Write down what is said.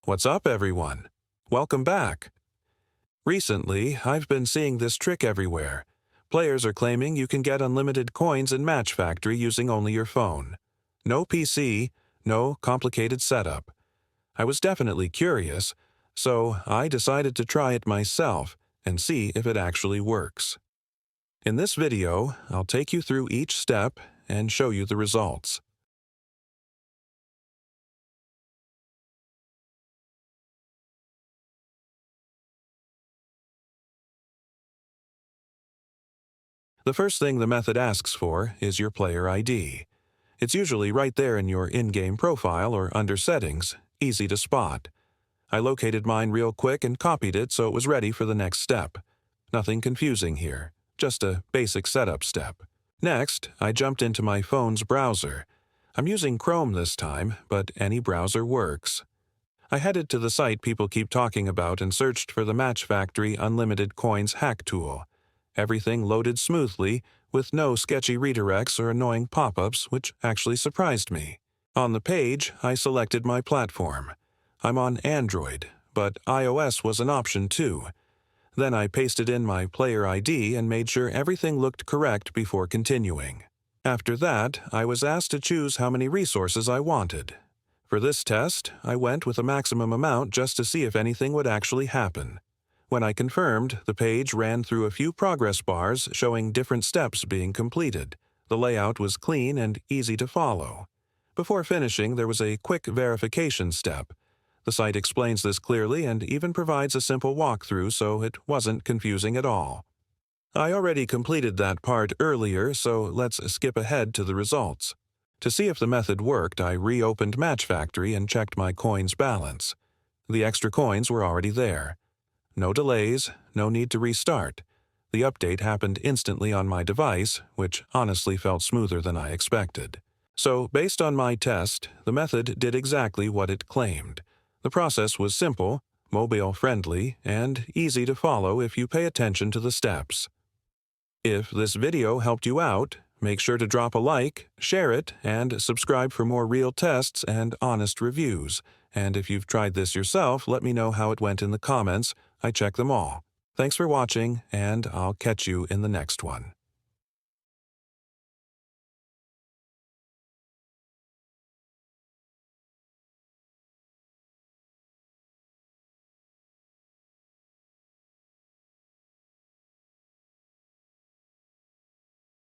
What's up, everyone? Welcome back. Recently, I've been seeing this trick everywhere. Players are claiming you can get unlimited coins in Match Factory using only your phone. No PC, no complicated setup. I was definitely curious, so I decided to try it myself and see if it actually works. In this video, I'll take you through each step and show you the results. The first thing the method asks for is your player ID. It's usually right there in your in-game profile or under settings, easy to spot. I located mine real quick and copied it so it was ready for the next step. Nothing confusing here, just a basic setup step. Next, I jumped into my phone's browser. I'm using Chrome this time, but any browser works. I headed to the site people keep talking about and searched for the Match Factory Unlimited Coins hack tool. Everything loaded smoothly, with no sketchy redirects or annoying pop-ups, which actually surprised me. On the page, I selected my platform. I'm on Android, but iOS was an option too. Then I pasted in my player ID and made sure everything looked correct before continuing. After that, I was asked to choose how many resources I wanted. For this test, I went with a maximum amount just to see if anything would actually happen. When I confirmed, the page ran through a few progress bars showing different steps being completed. The layout was clean and easy to follow. Before finishing, there was a quick verification step. The site explains this clearly and even provides a simple walkthrough, so it wasn't confusing at all. I already completed that part earlier, so let's skip ahead to the results. To see if the method worked, I reopened Match Factory and checked my coins balance. The extra coins were already there. No delays, no need to restart. The update happened instantly on my device, which honestly felt smoother than I expected. So, based on my test, the method did exactly what it claimed. The process was simple, mobile-friendly, and easy to follow if you pay attention to the steps. If this video helped you out, make sure to drop a like, share it, and subscribe for more real tests and honest reviews. And if you've tried this yourself, let me know how it went in the comments. I check them all. Thanks for watching, and I'll catch you in the next one.